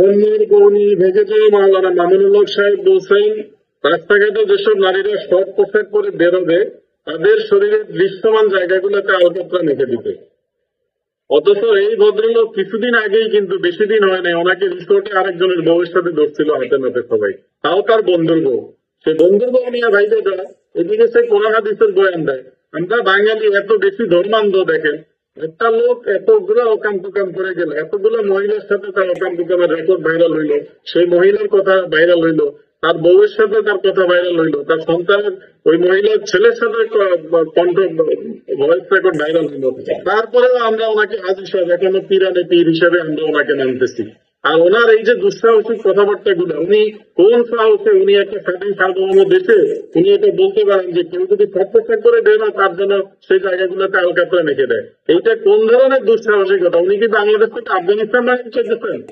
অন্যের বউনি ভেঙেছে। মাওলানা মামুনুল হক সাহেব বলছেন, রাস্তাঘাটে যেসব নারীরা শর্ট পোশাক পরে বেরোবে তাদের শরীরের দৃশ্যমান জায়গাগুলোতে আলকাতরা মেখে দিতে। অথচ এই ভদ্রলোক কিছুদিন আগেই, কিন্তু বেশি দিন হয় নাই, ওনাকে রিসোর্টে আরেকজনের বউয়ের সাথে ধরছিল হাতে নাতে সবাই, তাও তার বন্ধুর বউ। সে বন্ধুর বউ নিয়ে ভাইবে যায়, এদিকে সে কোরআন হাদিসের বয়ান দেয়। আমরা বাঙালি এত বেশি ধর্মান্ধ, দেখেন একটা লোক এতগুলো অকাম কুকাম করে গেল, এতগুলো মহিলার সাথে তার অকাম কুকামের রেকর্ড ভাইরাল হইলো, সেই মহিলার কথা ভাইরাল হইলো, তার বউয়ের সাথে তার কথা ভাইরাল হইলো, তার সন্তানের ওই মহিলার ছেলের সাথে কণ্ঠ ভয়েস রেকর্ড ভাইরাল হইলো। তারপরেও আমরা ওনাকে হাজির সাহেব এখনো পীরানে পীর হিসেবে আমরা ওনাকে নামতেছি। আর ওনার এই যে দুঃসাহসিক কথাবার্তা গুলো, উনি কোন সাহসে উনি একটা স্বাধীন সার্বভৌম দেশে উনি এটা বলতে পারেন যে কেউ যদি প্রত্যাশা করে দেয় না তার জন্য সেই জায়গাগুলোতে আলকাতরা মেখে দেয়? এইটা কোন ধরনের দুঃসাহসিকতা? উনি কি বাংলাদেশ থেকে আফগানিস্তান বানিয়ে চাইতেছেন?